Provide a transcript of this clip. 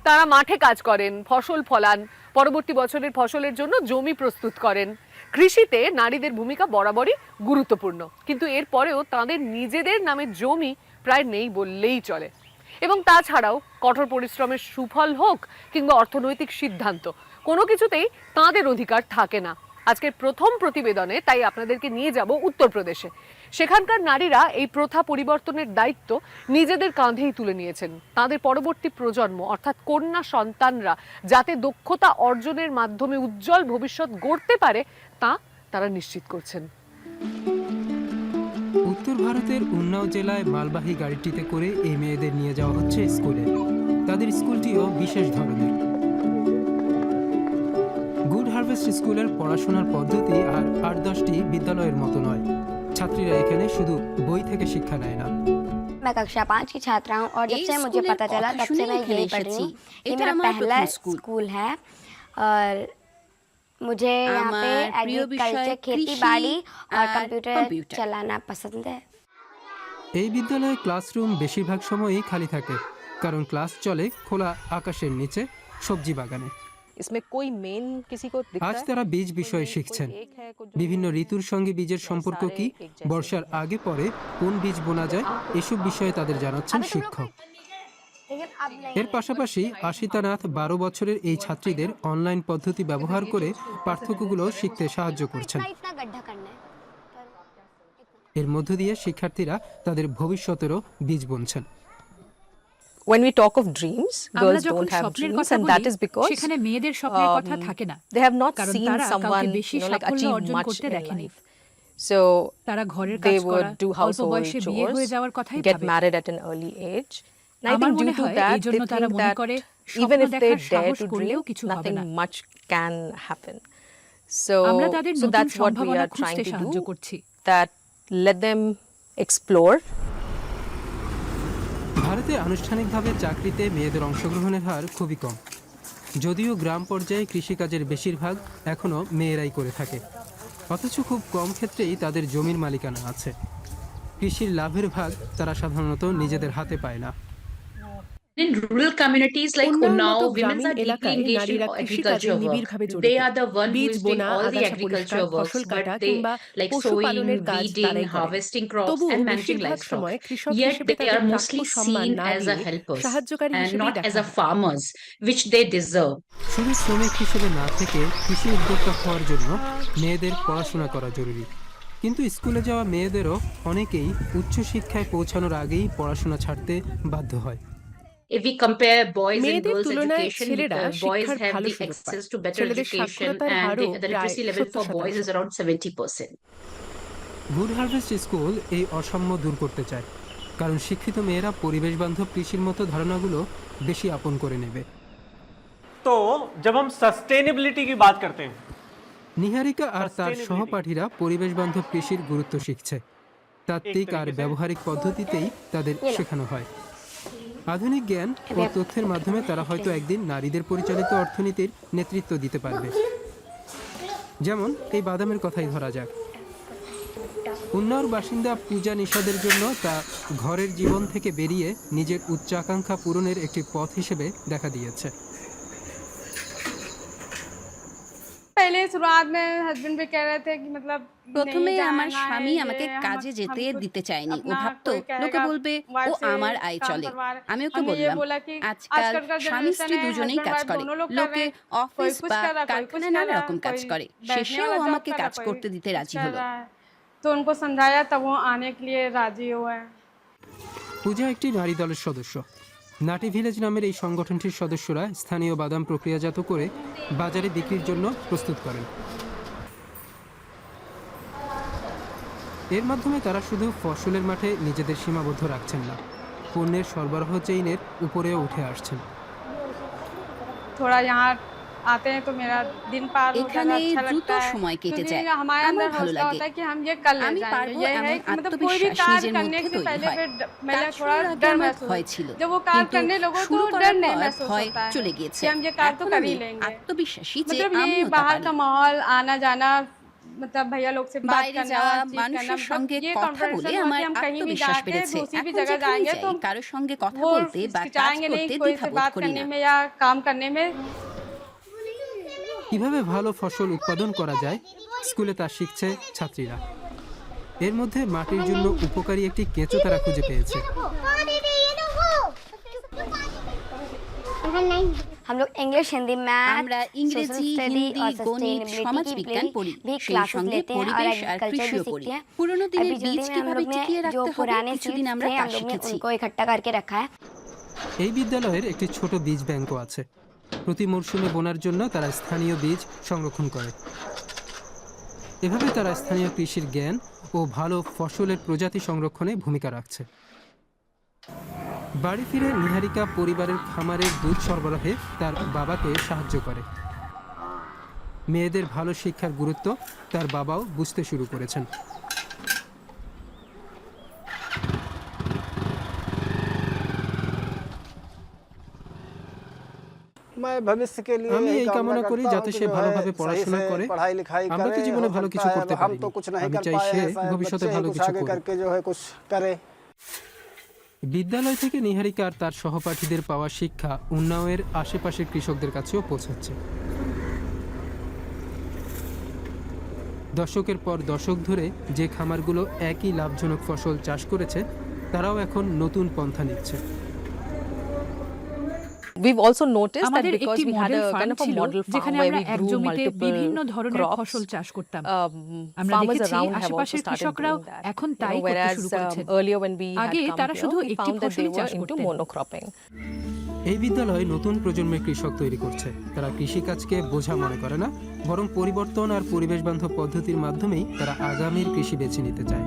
তারা মাঠে কাজ করেন, ফসল ফলান, পরবর্তী বছরের ফসলের জন্য জমি প্রস্তুত করেন। কৃষিতে নারীদের ভূমিকা বরাবরই গুরুত্বপূর্ণ, কিন্তু এরপরেও তাদের নিজেদের নামে জমি প্রায় নেই বললেই চলে। এবং তাছাড়াও কঠোর পরিশ্রমের সুফল হোক কিংবা অর্থনৈতিক সিদ্ধান্ত, কোনো কিছুতেই তাদের অধিকার থাকে না। আজকের প্রথম প্রতিবেদনে তাই আপনাদেরকে নিয়ে যাব উত্তরপ্রদেশে। সেখানকার নারীরা এই প্রথা পরিবর্তনের দায়িত্ব নিজেদের কাঁধেই তুলে নিয়েছেন। তাদের পরবর্তী প্রজন্ম অর্থাৎ কন্যা সন্তানরা যাতে দক্ষতা অর্জনের মাধ্যমে উজ্জ্বল ভবিষ্যৎ গড়তে পারে তা তারা নিশ্চিত করছেন। উত্তর ভারতের উন্নাও জেলায় মালবাহী গাড়িটিতে করে এই মেয়েদের নিয়ে যাওয়া হচ্ছে স্কুলে। তাদের স্কুলটিও বিশেষ ধরনের। গুড হারভেস্ট স্কুলের পড়াশোনার পদ্ধতি আর 8-10টি বিদ্যালয়ের মতো নয়। ছাত্রীরা এখানে শুধু বই থেকে শিক্ষা নেয় না। मैं कक्षा 5 की छात्रा हूँ और जब से मुझे पता चला तब से मैं यही पढ़ रही हूँ। ये मेरा पहला स्कूल है और मुझे यहाँ पे एग्रीकल्चर, खेती बाड़ी और कंप्यूटर चलाना पसंद है। এই বিদ্যালয়ে ক্লাসরুম বেশিরভাগ সময়ই খালি থাকে, কারণ ক্লাস চলে খোলা আকাশের নিচে সবজি বাগানে। আজ তারা বীজ বিষয়ে শিখছেন। বিভিন্ন ঋতুর সঙ্গে বীজের সম্পর্ক কি, বর্ষার আগে পরে কোন বীজ বোনা যায়, এসব বিষয়ে তাদের জানাচ্ছেন শিক্ষক। এর পাশাপাশি আশিতানাথ 12 বছরের এই ছাত্রীদের অনলাইন পদ্ধতি ব্যবহার করে পার্থক্যগুলো শিখতে সাহায্য করছেন। এর মধ্য দিয়ে শিক্ষার্থীরা তাদের ভবিষ্যতেরও বীজ বুনছেন। When we talk of dreams, girls don't have dreams, and that is because সেখানে মেয়েদের স্বপ্নের কথা থাকে না। they have not কারণ seen তারা someone কাউকে বেশি like সাফল্য achieve অর্জন much করতে in দেখেনি। life. So তারা ঘরের they কাজ করা, would do অল্প household বয়সে বিয়ে হয়ে যাওয়ার chores, কথাই get ভাবে। married at an early age. And I আমার think মনে due to হয় that, এই জন্য they তারা think মনে that করে even স্বপ্ন if they দেখার dare সাহস to করলেও dream, কিছু হবে nothing না। much can happen. আমরা তাদের So নতুন that's what we সম্ভাবনা are খুঁজতে trying to সাহায্য do. করছি। That let them explore. ভারতে আনুষ্ঠানিকভাবে চাকরিতে মেয়েদের অংশগ্রহণের হার খুবই কম, যদিও গ্রাম পর্যায়ে কৃষিকাজের বেশিরভাগ এখনও মেয়েরাই করে থাকে। অথচ খুব কম ক্ষেত্রেই তাদের জমির মালিকানা আছে। কৃষির লাভের ভাগ তারা সাধারণত নিজেদের হাতে পায় না। In rural communities like Unnao, women are deeply engaged in agriculture work. They are the one who is doing all the agriculture works, but they like sowing, weeding, harvesting crops and managing livestock. Yet they are mostly seen as a helpers and not as a farmers, which they deserve. শুধু শ্রমিক হিসেবে না থেকে কৃষি উদ্যোক্তা হওয়ার জন্য মেয়েদের পড়াশোনা করা জরুরি। কিন্তু স্কুলে যাওয়া মেয়েদেরও অনেকেই উচ্চশিক্ষায় পৌঁছানোর আগেই পড়াশোনা ছাড়তে বাধ্য হয়। If we compare boys and girls education, boys have the access to better education and the literacy level for boys is around 70%. Good harvest school এই অসাম্য দূর করতে চায়, কারণ শিক্ষিত মেয়েরা পরিবেশ বান্ধব কৃষির মতো ধারণাগুলো বেশি আপন করে নেবে। তো जब हम सस्टेनेबिलिटी की बात करते हैं, নিহারিকা আর তার সহপাঠীরা পরিবেশ বান্ধব কৃষির গুরুত্ব শিখছে। তাত্ত্বিক আর ব্যবহারিক পদ্ধতিতেই তাদের শেখানো হয়। আধুনিক জ্ঞান ও তথ্যের মাধ্যমে তারা হয়তো একদিন নারীদের পরিচালিত অর্থনীতির নেতৃত্ব দিতে পারবে। যেমন এই বাদামের কথাই ধরা যাক। উন্নাওর বাসিন্দা পূজা নিষাদের জন্য তা ঘরের জীবন থেকে বেরিয়ে নিজের উচ্চাকাঙ্ক্ষা পূরণের একটি পথ হিসেবে দেখা দিয়েছে। প্রথমে আমার স্বামী আমাকে কাজে যেতে দিতে চায়নি। ও ভাবতো লোকে বলবে ও আমার আয় চলে। আমি ওকে বললাম আজকাল স্বামী স্ত্রী দুজনেই কাজ করে, লোকে অফিস বা কারখানায় নানা রকম কাজ করে। শেষে ও আমাকে কাজ করতে দিতে রাজি হলো। পূজা একটি নারী দলের সদস্য। নাটি ভিলেজ নামের এই সংগঠনটির সদস্যরা স্থানীয় বাদাম প্রক্রিয়াজাত করে বাজারে বিক্রির জন্য প্রস্তুত করেন। এর মাধ্যমে তারা শুধু ফসলের মাঠে নিজেদের সীমাবদ্ধ রাখছেন না, পণ্যের সরবরাহ চেইনের উপরেও উঠে আসছেন। এখানে দ্রুত সময় কেটে যায়, আমার ভালো লাগে। আমি পারবো এমন আত্মবিশ্বাস নিজের মধ্যে তৈরি হয়। কাজ শুরুর আগে আমার ভয় ছিল, কিন্তু শুরু করার পর ভয় চলে গিয়েছে। এখন আমি আত্মবিশ্বাসী যে আমিও তা পারি। বাইরে যাওয়া মানুষের সঙ্গে কথা বলে আমার আত্মবিশ্বাস বেড়েছে। এখন যেখানেই যাই কারোর সঙ্গে কথা বলতে বা কাজ করতে দ্বিধাবোধ করি না। কিভাবে ভালো ফসল উৎপাদন করা যায় স্কুলে তা শিখছে ছাত্রীরা। এর মধ্যে মাটির জন্য উপকারী একটি কেঁচো তারা খুঁজে পেয়েছে। हम लोग इंग्लिश हिंदी আমরা मैथ ইংরেজি, হিন্দি, গণিত, সমাজবিজ্ঞান পড়ি। সেই সঙ্গে পরিবেশ আর কৃষিও পড়ি। পুরনো দিনের বীজ কিভাবে টিকিয়ে जो রাখতে হবে पुराने কিছুদিন আমরা তা শিখেছি। उनको इकट्ठा करके रखा है। এই বিদ্যালয়ের একটি ছোট বীজ ব্যাংকও আছে। প্রতি মরশুমে বোনার জন্য তারা স্থানীয় বীজ সংরক্ষণ করে। এভাবে তারা স্থানীয় কৃষির জ্ঞান ও ভালো ফসলের প্রজাতি সংরক্ষণে ভূমিকা রাখছে। বাড়ি ফিরে নিহারিকা পরিবারের খামারের দুধ সরবরাহে তার বাবাকে সাহায্য করে। মেয়েদের ভালো শিক্ষার গুরুত্ব তার বাবাও বুঝতে শুরু করেছেন। আমি এই কামনা করি যাতে সে ভালোভাবে পড়াশোনা করে। আমরা তো জীবনে ভালো কিছু করতে পারিনি, আমি চাই সে ভবিষ্যতে ভালো কিছু করে। বিদ্যালয় থেকে নিহারিকা আর তার সহপাঠীদের পাওয়া শিক্ষা উন্নাওয়ের আশেপাশের কৃষকদের কাছেও পৌঁছাচ্ছে। দশকের পর দশক ধরে যে খামারগুলো একই লাভজনক ফসল চাষ করেছে তারাও এখন নতুন পন্থা নিচ্ছে। We've also noticed that আমাদের because একটি we had model a farm kind of a ছিল model farm যেখানে where আমরা we এক grew জমিতে multiple বিভিন্ন ধরনের crops, ফসল চাষ করতাম। farmers আমরা দেখেছি around have also আশেপাশের started কৃষকরাও doing that. এখন তাই করতে Whereas শুরু করেছেন। earlier when we had আগে come তারা here, শুধু we একটি found that they ফসলই were চাষ into করতেন। monocropping. এই বিদ্যালয় নতুন প্রজন্মের কৃষক তৈরি করছে। তারা কৃষিকাজকে বোঝা মনে করে না, বরং পরিবর্তন আর পরিবেশ বান্ধব পদ্ধতির মাধ্যমেই তারা আগামীর কৃষি বেছে নিতে চায়।